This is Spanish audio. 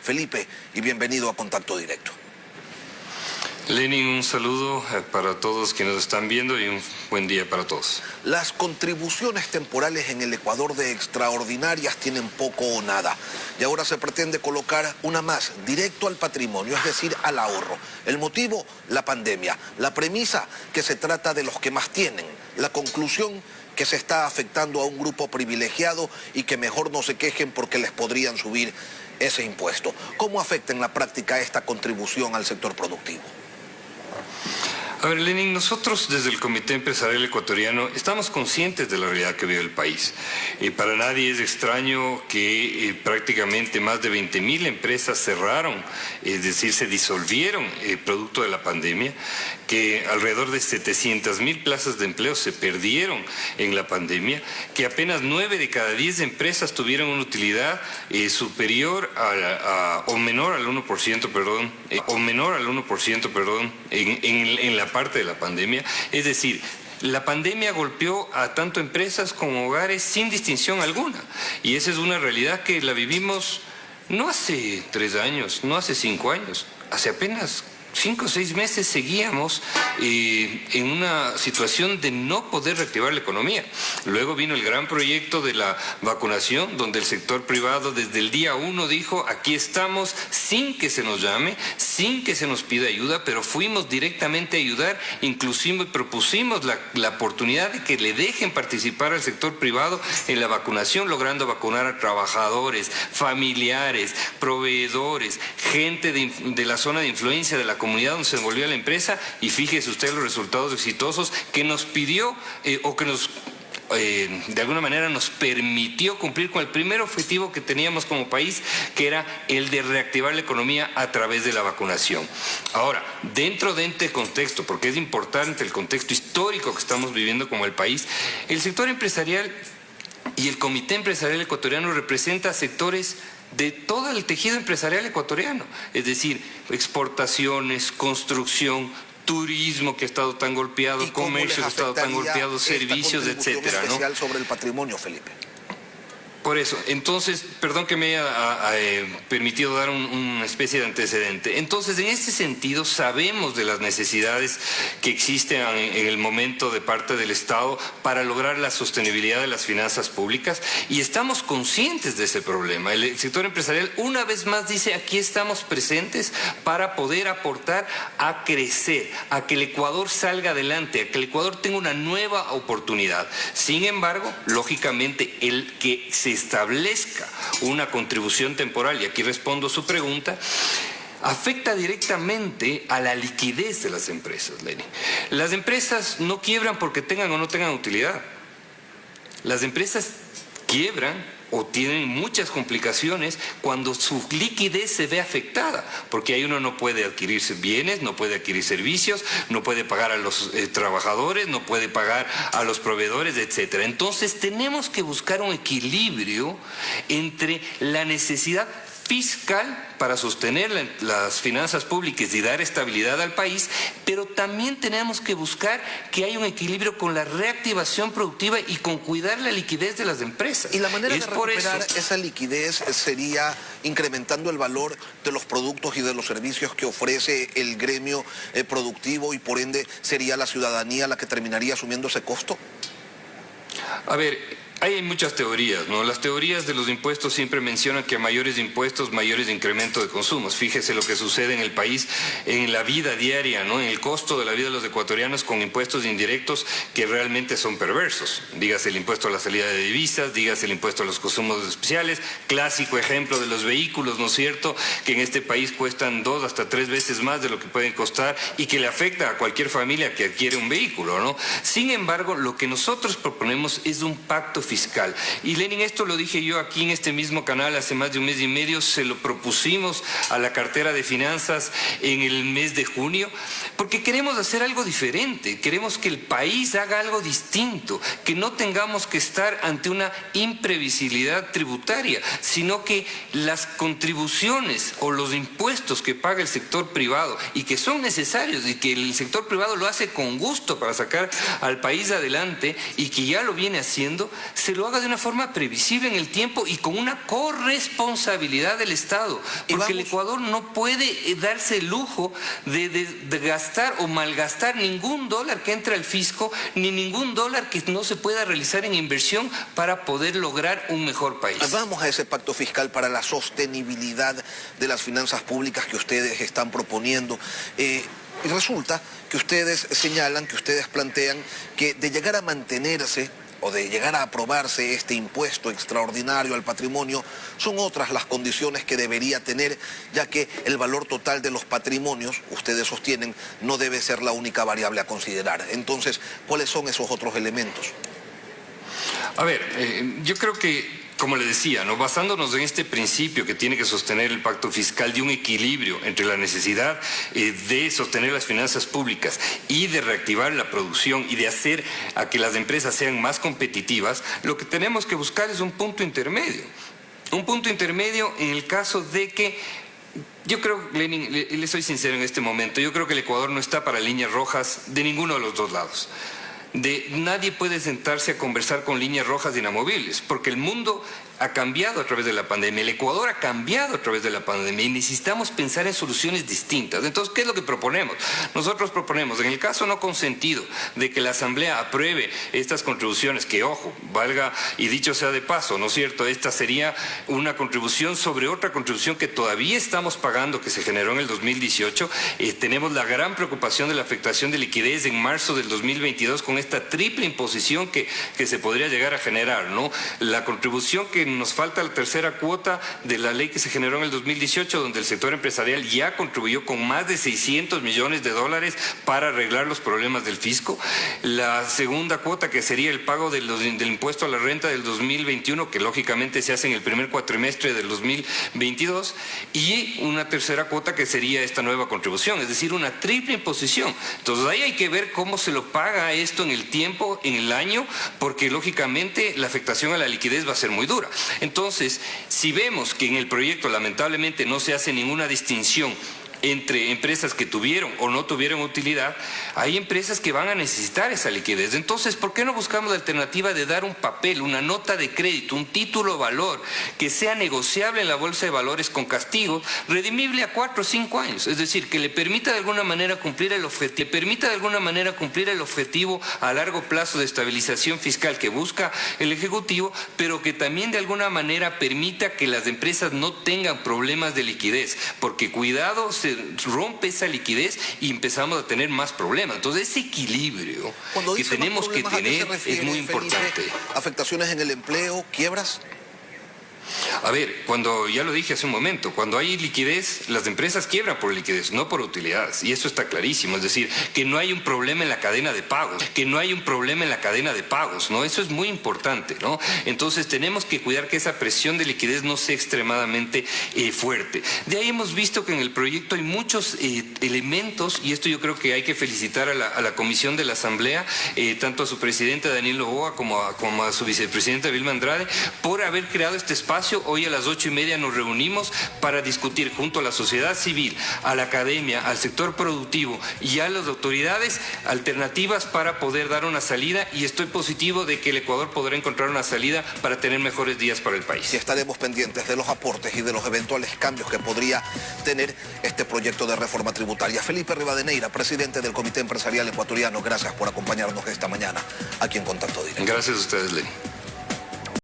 Felipe, y bienvenido a Contacto Directo. Lenin, un saludo para todos quienes nos están viendo y un buen día para todos. Las contribuciones temporales en el Ecuador de extraordinarias tienen poco o nada. Y ahora se pretende colocar una más, directo al patrimonio, es decir, al ahorro. El motivo, la pandemia. La premisa, que se trata de los que más tienen. La conclusión, que se está afectando a un grupo privilegiado y que mejor no se quejen porque les podrían subir ese impuesto. ¿Cómo afecta en la práctica esta contribución al sector productivo? A ver, Lenin, nosotros desde el Comité Empresarial Ecuatoriano estamos conscientes de la realidad que vive el país. Para nadie es extraño que prácticamente más de 20.000 empresas cerraron, es decir, se disolvieron producto de la pandemia, que alrededor de 700.000 plazas de empleo se perdieron en la pandemia, que apenas 9 de cada 10 empresas tuvieron una utilidad superior o menor al 1%, en la parte de la pandemia. Es decir, la pandemia golpeó a tanto empresas como hogares sin distinción alguna. Y esa es una realidad que la vivimos no hace 3 años, no hace 5 años, hace apenas 5 o 6 meses seguíamos en una situación de no poder reactivar la economía. Luego vino el gran proyecto de la vacunación, donde el sector privado desde el día 1 dijo, aquí estamos, sin que se nos llame, sin que se nos pida ayuda, pero fuimos directamente a ayudar, inclusive propusimos la oportunidad de que le dejen participar al sector privado en la vacunación, logrando vacunar a trabajadores, familiares, proveedores, gente de la zona de influencia de la comunidad donde se envolvió la empresa, y fíjese usted los resultados exitosos que nos pidió o que nos de alguna manera nos permitió cumplir con el primer objetivo que teníamos como país, que era el de reactivar la economía a través de la vacunación. Ahora, dentro de este contexto, porque es importante el contexto histórico que estamos viviendo como el país, el sector empresarial y el Comité Empresarial Ecuatoriano representa sectores de todo el tejido empresarial ecuatoriano, es decir, exportaciones, construcción, turismo que ha estado tan golpeado, comercio que ha estado tan golpeado, servicios, etcétera, ¿no? Especial sobre el patrimonio, Felipe. Por eso, entonces, perdón que me haya permitido dar una especie de antecedente. Entonces, en este sentido, sabemos de las necesidades que existen en el momento de parte del Estado para lograr la sostenibilidad de las finanzas públicas, y estamos conscientes de ese problema. El sector empresarial una vez más dice, aquí estamos presentes para poder aportar a crecer, a que el Ecuador salga adelante, a que el Ecuador tenga una nueva oportunidad. Sin embargo, lógicamente, el que se establezca una contribución temporal, y aquí respondo su pregunta, afecta directamente a la liquidez de las empresas, Lenny. Las empresas no quiebran porque tengan o no tengan utilidad. Las empresas quiebran o tienen muchas complicaciones cuando su liquidez se ve afectada, porque ahí uno no puede adquirir bienes, no puede adquirir servicios, no puede pagar a los trabajadores, no puede pagar a los proveedores, etcétera. Entonces tenemos que buscar un equilibrio entre la necesidad fiscal para sostener las finanzas públicas y dar estabilidad al país, pero también tenemos que buscar que haya un equilibrio con la reactivación productiva y con cuidar la liquidez de las empresas. Y la manera de recuperar esa liquidez sería incrementando el valor de los productos y de los servicios que ofrece el gremio productivo, y por ende sería la ciudadanía la que terminaría asumiendo ese costo. A ver, hay muchas teorías, ¿no? Las teorías de los impuestos siempre mencionan que a mayores impuestos, mayores incrementos de consumos. Fíjese lo que sucede en el país, en la vida diaria, ¿no? En el costo de la vida de los ecuatorianos con impuestos indirectos que realmente son perversos. Dígase el impuesto a la salida de divisas, dígase el impuesto a los consumos especiales, clásico ejemplo de los vehículos, ¿no es cierto?, que en este país cuestan 2 hasta 3 veces más de lo que pueden costar y que le afecta a cualquier familia que adquiere un vehículo, ¿no? Sin embargo, lo que nosotros proponemos es un pacto fiscal. Y Lenin, esto lo dije yo aquí en este mismo canal hace más de 1 mes y medio, se lo propusimos a la cartera de finanzas en el mes de junio, porque queremos hacer algo diferente, queremos que el país haga algo distinto, que no tengamos que estar ante una imprevisibilidad tributaria, sino que las contribuciones o los impuestos que paga el sector privado y que son necesarios y que el sector privado lo hace con gusto para sacar al país adelante y que ya lo viene haciendo, se lo haga de una forma previsible en el tiempo y con una corresponsabilidad del Estado. Porque el Ecuador no puede darse el lujo de gastar o malgastar ningún dólar que entre al fisco, ni ningún dólar que no se pueda realizar en inversión para poder lograr un mejor país. Vamos a ese pacto fiscal para la sostenibilidad de las finanzas públicas que ustedes están proponiendo. Y resulta que ustedes señalan, que ustedes plantean que de llegar a mantenerse o de llegar a aprobarse este impuesto extraordinario al patrimonio, son otras las condiciones que debería tener, ya que el valor total de los patrimonios, ustedes sostienen, no debe ser la única variable a considerar. Entonces, ¿cuáles son esos otros elementos? A ver, yo creo que, como le decía, ¿no?, basándonos en este principio que tiene que sostener el pacto fiscal de un equilibrio entre la necesidad de sostener las finanzas públicas y de reactivar la producción y de hacer a que las empresas sean más competitivas, lo que tenemos que buscar es un punto intermedio. Un punto intermedio en el caso de que, yo creo, Lenin, le soy sincero en este momento, yo creo que el Ecuador no está para líneas rojas de ninguno de los dos lados. Nadie puede sentarse a conversar con líneas rojas inamovibles, porque el mundo ha cambiado a través de la pandemia, el Ecuador ha cambiado a través de la pandemia y necesitamos pensar en soluciones distintas. Entonces, ¿qué es lo que proponemos? Nosotros proponemos, en el caso no consentido de que la Asamblea apruebe estas contribuciones, que, ojo, valga y dicho sea de paso, ¿no es cierto?, esta sería una contribución sobre otra contribución que todavía estamos pagando, que se generó en el 2018. Tenemos la gran preocupación de la afectación de liquidez en marzo del 2022 con esta triple imposición que se podría llegar a generar, ¿no? La contribución que nos falta, la tercera cuota de la ley que se generó en el 2018, donde el sector empresarial ya contribuyó con más de 600 millones de dólares para arreglar los problemas del fisco. La segunda cuota, que sería el pago del impuesto a la renta del 2021, que lógicamente se hace en el primer cuatrimestre del 2022, y una tercera cuota que sería esta nueva contribución, es decir, una triple imposición. Entonces ahí hay que ver cómo se lo paga esto en el tiempo, en el año, porque lógicamente la afectación a la liquidez va a ser muy dura. Entonces, si vemos que en el proyecto lamentablemente no se hace ninguna distinción entre empresas que tuvieron o no tuvieron utilidad, hay empresas que van a necesitar esa liquidez. Entonces, ¿por qué no buscamos la alternativa de dar un papel, una nota de crédito, un título valor que sea negociable en la bolsa de valores con castigo, redimible a 4 o 5 años? Es decir, que le permita de alguna manera cumplir el objetivo, a largo plazo de estabilización fiscal que busca el Ejecutivo, pero que también de alguna manera permita que las empresas no tengan problemas de liquidez, porque cuidado, se rompe esa liquidez y empezamos a tener más problemas. Entonces, ese equilibrio que tenemos que tener es muy importante. Felipe, ¿afectaciones en el empleo, quiebras? A ver, cuando, ya lo dije hace un momento, cuando hay liquidez, las empresas quiebran por liquidez, no por utilidades, y eso está clarísimo. Es decir, que no hay un problema en la cadena de pagos, ¿no? Eso es muy importante, ¿no? Entonces tenemos que cuidar que esa presión de liquidez no sea extremadamente fuerte. De ahí hemos visto que en el proyecto hay muchos elementos, y esto yo creo que hay que felicitar a la Comisión de la Asamblea, tanto a su presidente Daniel Noboa como a su vicepresidenta Vilma Andrade, por haber creado este espacio. Hoy a las 8:30 nos reunimos para discutir junto a la sociedad civil, a la academia, al sector productivo y a las autoridades alternativas para poder dar una salida, y estoy positivo de que el Ecuador podrá encontrar una salida para tener mejores días para el país. Y estaremos pendientes de los aportes y de los eventuales cambios que podría tener este proyecto de reforma tributaria. Felipe Rivadeneira, presidente del Comité Empresarial Ecuatoriano, gracias por acompañarnos esta mañana aquí en Contacto Directo. Gracias a ustedes, Lenin.